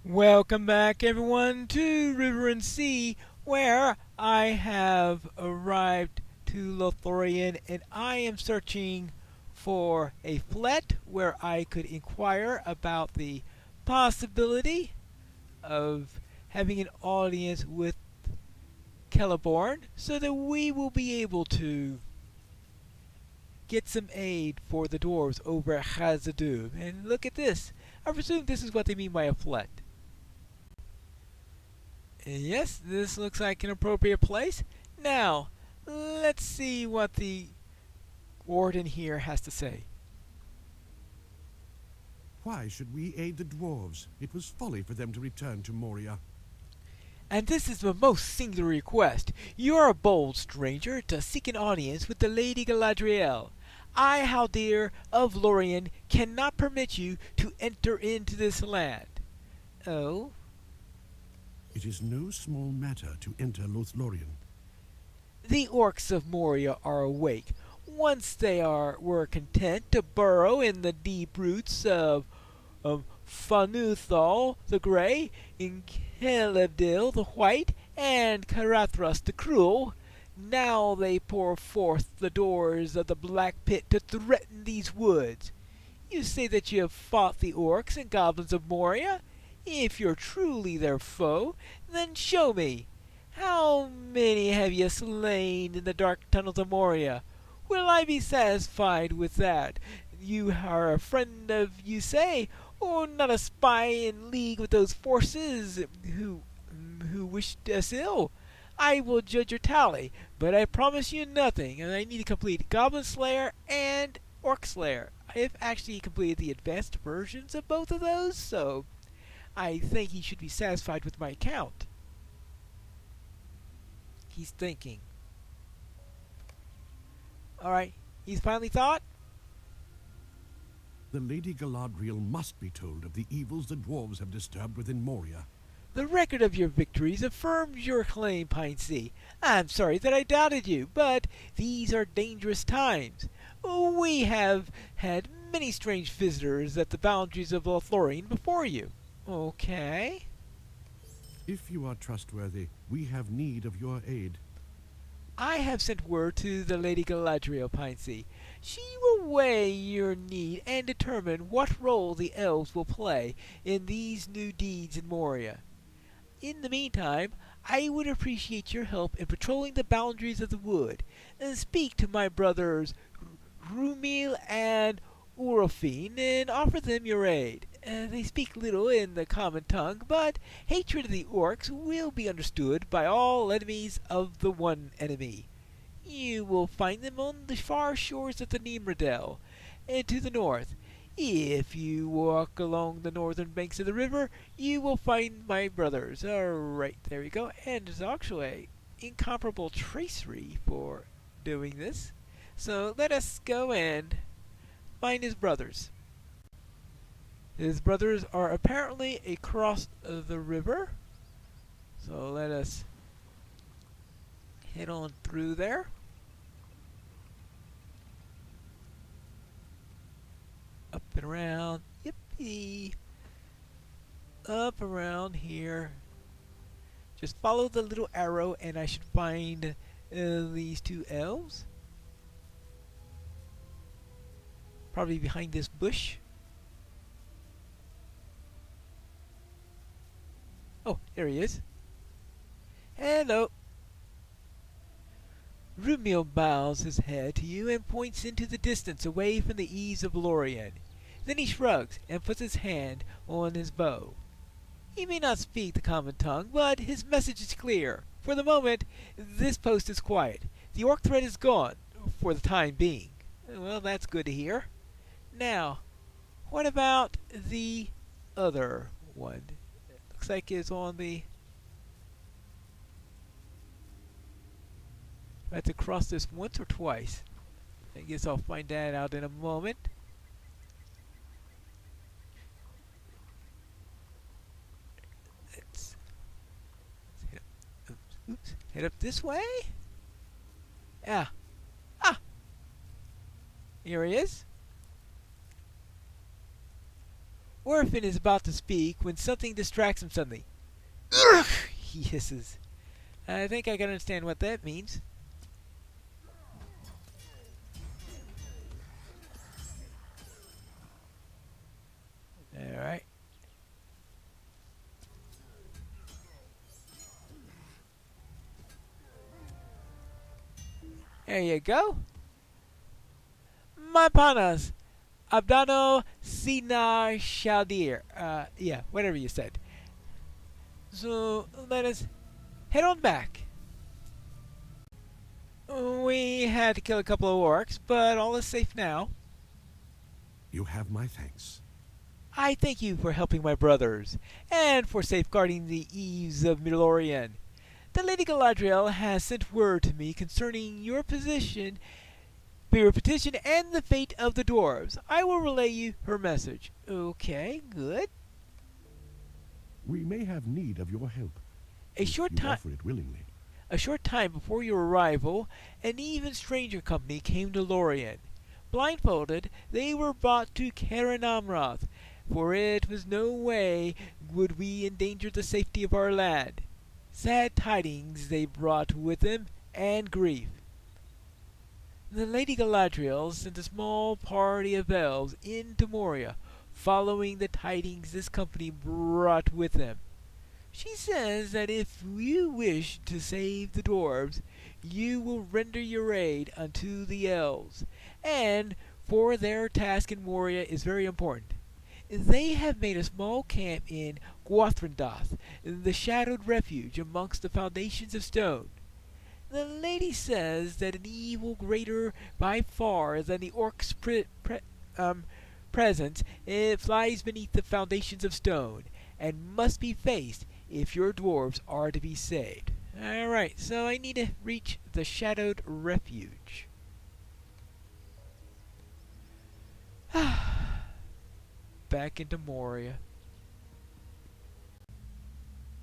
Welcome back, everyone, to River and Sea, where I have arrived to Lothorian and I am searching for a flat where I could inquire about the possibility of having an audience with Celeborn so that we will be able to get some aid for the dwarves over at Khazad-dûm. And look at this. I presume this is what they mean by a flat. Yes, this looks like an appropriate place. Now, let's see what the warden here has to say. Why should we aid the dwarves? It was folly for them to return to Moria. And this is a most singular request. You are a bold stranger to seek an audience with the Lady Galadriel. I, Haldir of Lorien, cannot permit you to enter into this land. Oh? It is no small matter to enter Lothlorien. The orcs of Moria are awake. Once they were content to burrow in the deep roots of Fanuthal the Grey, in Celebdil the White, and Carathras the Cruel. Now they pour forth the doors of the Black Pit to threaten these woods. You say that you have fought the orcs and goblins of Moria? If you're truly their foe, then show me. How many have you slain in the dark tunnels of Moria? Will I be satisfied with that? You are a friend of, you say, or not a spy in league with those forces who wish us ill? I will judge your tally, but I promise you nothing, and I need to complete Goblin Slayer and Orc Slayer. I have actually completed the advanced versions of both of those, so I think he should be satisfied with my account. He's thinking. Alright, he's finally thought? The Lady Galadriel must be told of the evils the dwarves have disturbed within Moria. The record of your victories affirms your claim, Pine Sea. I'm sorry that I doubted you, but these are dangerous times. We have had many strange visitors at the boundaries of Lothlorien before you. Okay. If you are trustworthy, we have need of your aid. I have sent word to the Lady Galadriel, Pine Sea. She will weigh your need and determine what role the elves will play in these new deeds in Moria. In the meantime, I would appreciate your help in patrolling the boundaries of the wood, and speak to my brothers Rumil and Urofine and offer them your aid. They speak little in the common tongue, but hatred of the orcs will be understood by all enemies of the one enemy. You will find them on the far shores of the Nimrodel, and to the north. If you walk along the northern banks of the river, you will find my brothers. Alright, there we go. And there's actually an incomparable tracery for doing this. So let us go and find his brothers. His brothers are apparently across the river. So let us head on through there. Up and around. Yippee! Up around here. Just follow the little arrow and I should find these two elves. Probably behind this bush. Oh, there he is. Hello. Rumil bows his head to you and points into the distance away from the eaves of Lorien. Then he shrugs and puts his hand on his bow. He may not speak the common tongue, but his message is clear. For the moment, this post is quiet. The orc threat is gone, for the time being. Well, that's good to hear. Now, what about the other one? Looks like it's on the... I have to cross this once or twice. I guess I'll find that out in a moment. Let's head up this way. Yeah. Ah! Here he is. Orphan is about to speak when something distracts him suddenly. Ugh! He hisses. I think I can understand what that means. Alright. There you go. Mapanas. Abdano Sina Shaldir. Yeah, whatever you said. So let us head on back. We had to kill a couple of orcs, but all is safe now. You have my thanks. I thank you for helping my brothers, and for safeguarding the eaves of Midlorien. The Lady Galadriel has sent word to me concerning your petition, and the fate of the dwarves. I will relay you her message. Okay, good. We may have need of your help. A if short you time. offer it willingly. A short time before your arrival, an even stranger company came to Lorien. Blindfolded, they were brought to Caern Amroth, for it was no way would we endanger the safety of our lad. Sad tidings they brought with them, and grief. The Lady Galadriel sent a small party of elves into Moria, following the tidings this company brought with them. She says that if you wish to save the dwarves, you will render your aid unto the elves, and for their task in Moria is very important. They have made a small camp in Gwathrendoth, the shadowed refuge amongst the foundations of stone. The lady says that an evil greater by far than the orcs' presence flies beneath the foundations of stone, and must be faced if your dwarves are to be saved. Alright, so I need to reach the shadowed refuge. Back into Moria.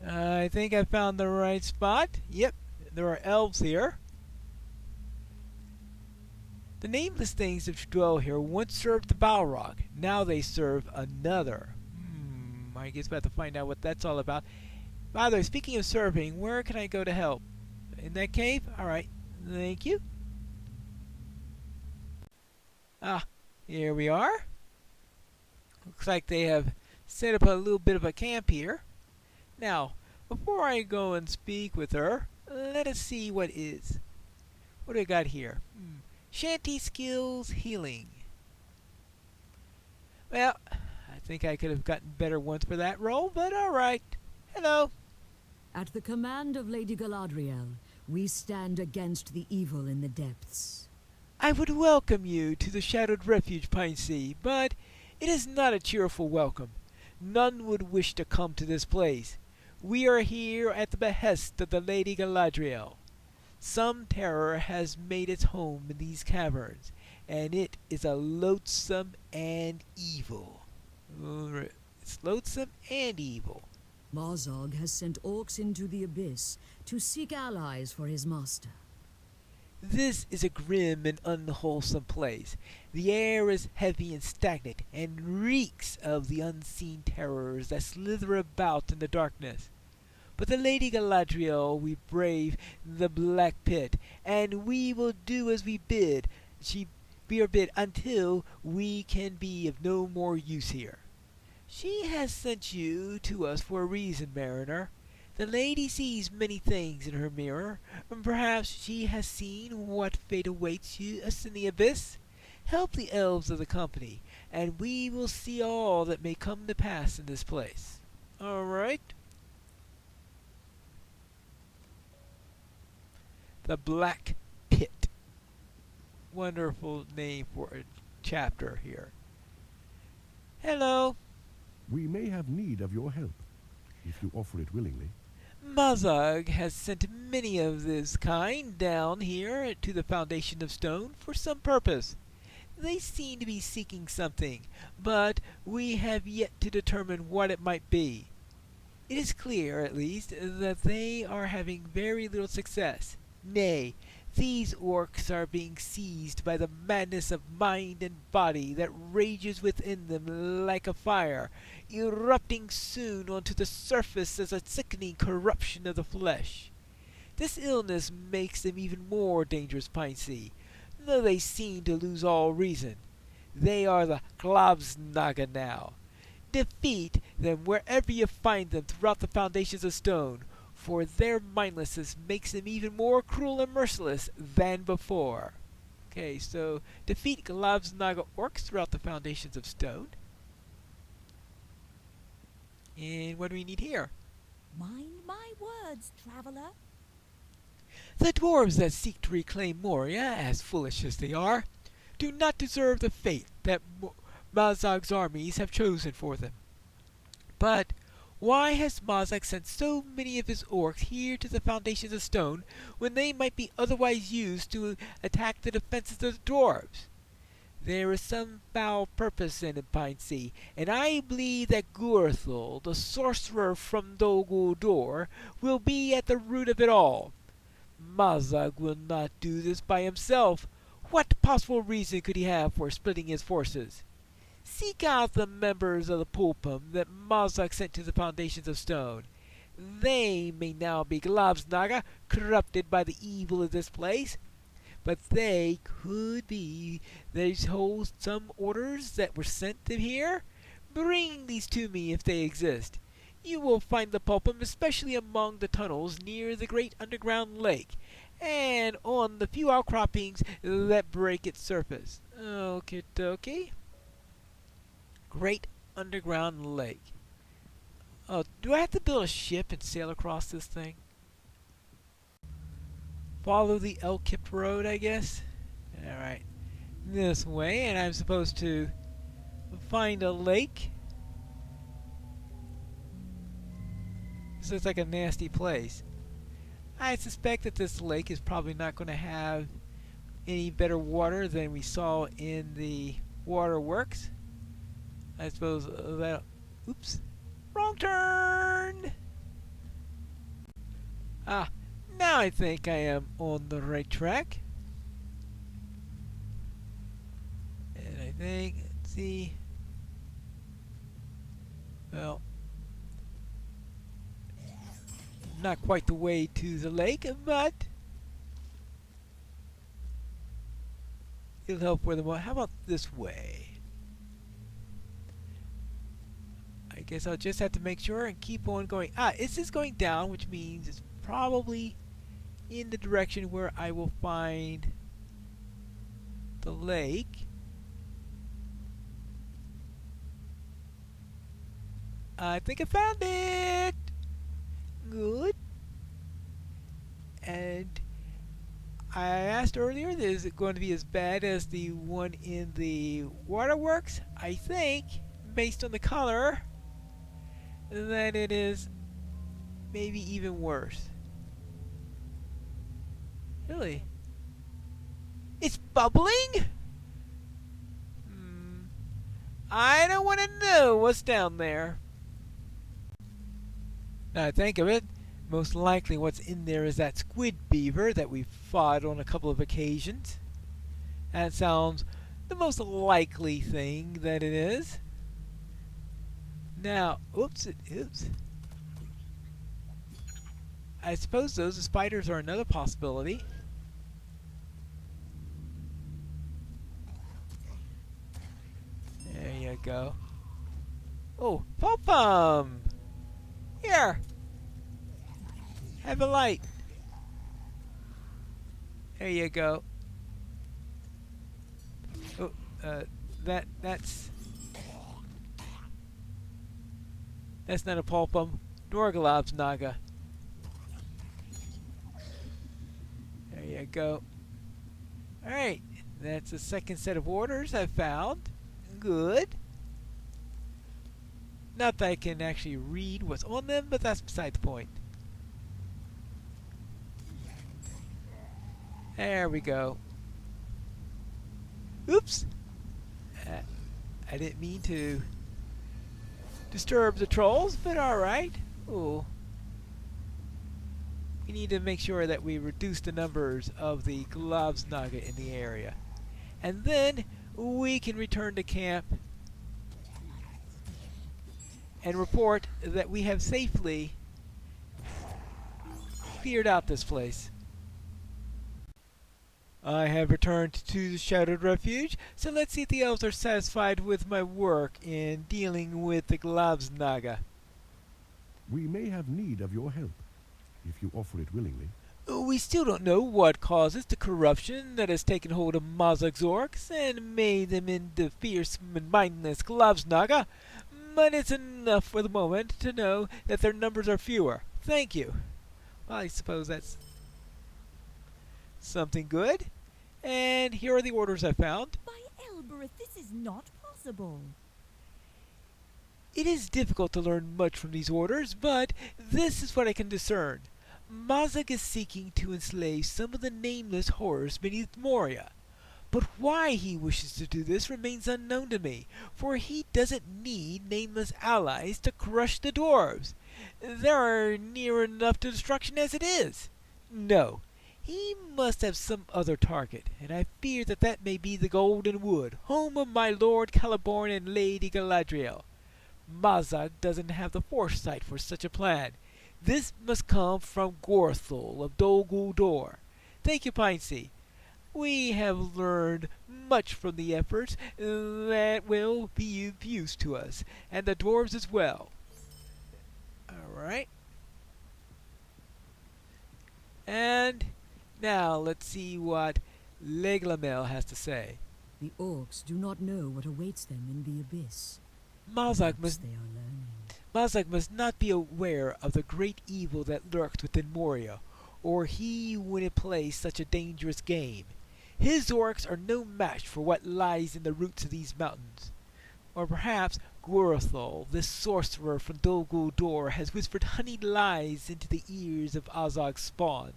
I think I found the right spot. Yep, there are elves here. The nameless things that dwell here once served the Balrog. Now they serve another. I guess we'll have to find out what that's all about. By the way, speaking of serving, where can I go to help? In that cave? Alright, thank you. Ah, here we are. Looks like they have set up a little bit of a camp here. Now, before I go and speak with her, let us see what is. What do I got here? Shanty skills healing. Well, I think I could have gotten better ones for that role, but alright. Hello. At the command of Lady Galadriel, we stand against the evil in the depths. I would welcome you to the Shadowed Refuge, Pine-Sea, but it is not a cheerful welcome. None would wish to come to this place. We are here at the behest of the Lady Galadriel. Some terror has made its home in these caverns, and it is a loathsome and evil. It's loathsome and evil. Marzog has sent orcs into the abyss to seek allies for his master. This is a grim and unwholesome place. The air is heavy and stagnant, and reeks of the unseen terrors that slither about in the darkness. But the Lady Galadriel we brave the black pit, and we will do as we bid. We are bid until we can be of no more use here. She has sent you to us for a reason, Mariner. The lady sees many things in her mirror, and perhaps she has seen what fate awaits us in the abyss. Help the elves of the company, and we will see all that may come to pass in this place. All right. The Black Pit. Wonderful name for a chapter here. Hello. We may have need of your help, if you offer it willingly. Mazag has sent many of this kind down here to the foundation of stone for some purpose. They seem to be seeking something, but we have yet to determine what it might be. It is clear, at least, that they are having very little success. Nay, These orcs are being seized by the madness of mind and body that rages within them like a fire, erupting soon onto the surface as a sickening corruption of the flesh. This illness makes them even more dangerous, Piney, though they seem to lose all reason. They are the Glavsnaga now. Defeat them wherever you find them throughout the foundations of stone, for their mindlessness makes them even more cruel and merciless than before. Okay, so defeat Glavsnaga orcs throughout the foundations of stone. And what do we need here? Mind my words, traveler. The dwarves that seek to reclaim Moria, as foolish as they are, do not deserve the fate that Mazag's armies have chosen for them. But why has Mazag sent so many of his orcs here to the foundations of stone when they might be otherwise used to attack the defenses of the dwarves? There is some foul purpose in it, Piney, and I believe that Gurthel, the sorcerer from Dol Guldur, will be at the root of it all. Mazag will not do this by himself. What possible reason could he have for splitting his forces? Seek out the members of the Pulpum that Mazag sent to the foundations of stone. They may now be Glavsnaga, corrupted by the evil of this place, but they could be these whole some orders that were sent to here. Bring these to me if they exist. You will find the Pulpum especially among the tunnels near the great underground lake, and on the few outcroppings that break its surface. Okie dokie. Great underground lake. Oh, do I have to build a ship and sail across this thing? Follow the Elkipt Road, I guess? Alright. This way, and I'm supposed to find a lake. This looks like a nasty place. I suspect that this lake is probably not going to have any better water than we saw in the waterworks. I suppose that... Oops. Wrong turn! Ah, now I think I am on the right track. And I think, let's see... Well... Not quite the way to the lake, but... It'll help where the... How about this way? I guess I'll just have to make sure and keep on going. Ah, this is going down, which means it's probably in the direction where I will find the lake. I think I found it! Good. And I asked earlier, is it going to be as bad as the one in the waterworks? I think, based on the color, that it is maybe even worse. Really? It's bubbling? I don't want to know what's down there. Now I think of it, most likely what's in there is that squid beaver that we've fought on a couple of occasions. That sounds the most likely thing that it is. Now, oops. I suppose those spiders are another possibility. There you go. Oh, Pom-Pom! Here! Have a light. There you go. Oh, that's not a Pulpum, nor a Glavsnaga. There you go. Alright, that's the second set of orders I've found. Good. Not that I can actually read what's on them, but that's beside the point. There we go. Oops! I didn't mean to disturb the trolls, but alright. Ooh. We need to make sure that we reduce the numbers of the Glavsnaga in the area. And then we can return to camp and report that we have safely cleared out this place. I have returned to the Shadowed Refuge, so let's see if the elves are satisfied with my work in dealing with the Glavsnaga. We may have need of your help, if you offer it willingly. We still don't know what causes the corruption that has taken hold of MAGIX orcs and made them into fierce and mindless Glavsnaga, but it's enough for the moment to know that their numbers are fewer. Thank you. Well, I suppose that's something good. And here are the orders I found. By Elbereth, this is not possible. It is difficult to learn much from these orders, but this is what I can discern. MAGIX is seeking to enslave some of the nameless horrors beneath Moria. But why he wishes to do this remains unknown to me, for he doesn't need nameless allies to crush the dwarves. They are near enough to destruction as it is. No, he must have some other target, and I fear that that may be the Golden Wood, home of my Lord Celeborn and Lady Galadriel. MAGIX doesn't have the foresight for such a plan. This must come from Gorthul of Dol Guldur. Thank you, Piney. We have learned much from the efforts that will be of use to us, and the dwarves as well. Alright. And now let's see what Leglamel has to say. The orcs do not know what awaits them in the abyss. MAGIX Perhaps must they are learning. MAGIX must not be aware of the great evil that lurks within Moria, or he wouldn't play such a dangerous game. His orcs are no match for what lies in the roots of these mountains. Or perhaps Gorthul, this sorcerer from Dol Guldur, has whispered honeyed lies into the ears of Azog's spawn.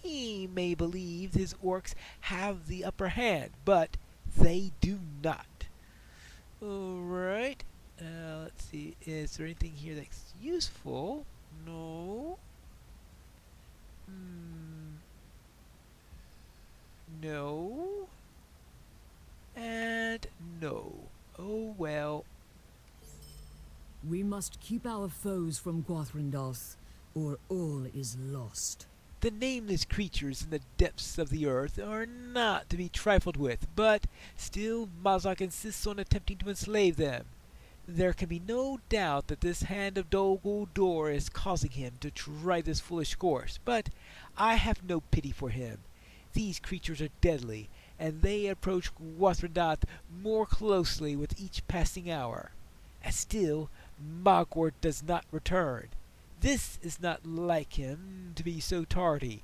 He may believe his orcs have the upper hand, but they do not. Alright. Let's see, is there anything here that's useful? No. No. And no. Oh well. We must keep our foes from Gwathrendoth, or all is lost. The nameless creatures in the depths of the earth are not to be trifled with, but still MAGIX insists on attempting to enslave them. There can be no doubt that this hand of Dol Guldur is causing him to try this foolish course, but I have no pity for him. These creatures are deadly, and they approach Gwathrendoth more closely with each passing hour. And still, Magor does not return. This is not like him to be so tardy.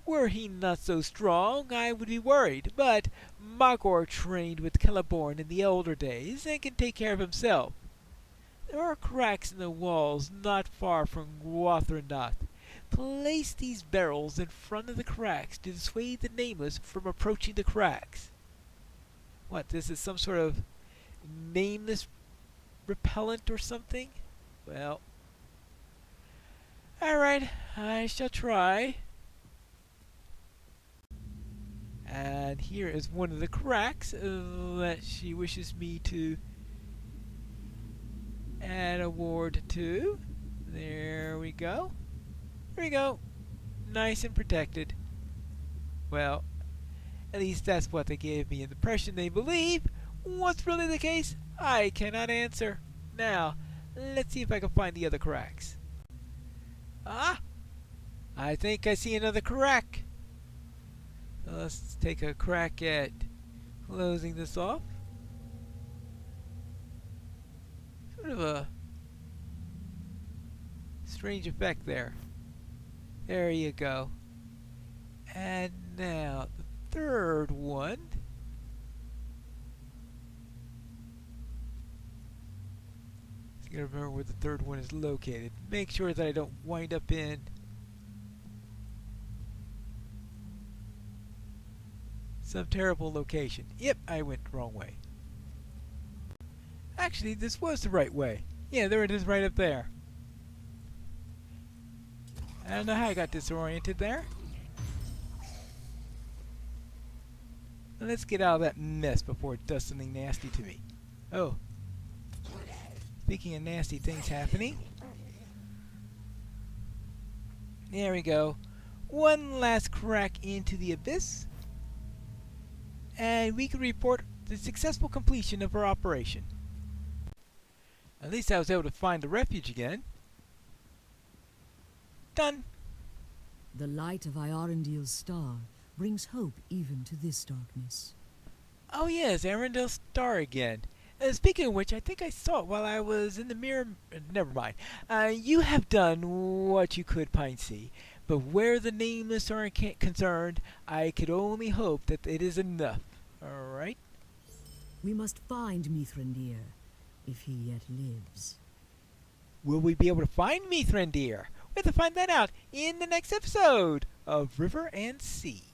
Were he not so strong, I would be worried, but Magor trained with Celeborn in the elder days and can take care of himself. There are cracks in the walls not far from Gwathrendoth. Place these barrels in front of the cracks to dissuade the nameless from approaching the cracks. What, this is some sort of nameless repellent or something? Well, alright, I shall try. And here is one of the cracks that she wishes me to add a ward to. There we go. There we go. Nice and protected. Well, at least that's what they gave me the impression they believe. What's really the case, I cannot answer. Now, let's see if I can find the other cracks. Ah! I think I see another crack. Let's take a crack at closing this off. Sort of a strange effect there. There you go. And now the third one. I gotta remember where the third one is located. Make sure that I don't wind up in some terrible location. Yep, I went the wrong way. Actually, this was the right way. Yeah, there it is right up there. I don't know how I got disoriented there. Let's get out of that mess before it does something nasty to me. Oh. Speaking of nasty things happening. There we go. One last crack into the abyss. And we can report the successful completion of our operation. At least I was able to find the refuge again. Done. The light of Iorendiel's star brings hope even to this darkness. Oh yes, Arendel's star again. Speaking of which, I think I saw it while I was in the mirror. Never mind. You have done what you could, Pine Sea. But where the Nameless are concerned, I could only hope that it is enough. Alright? We must find Mithrandir, if he yet lives. Will we be able to find Mithrandir? We have to find that out in the next episode of River and Sea.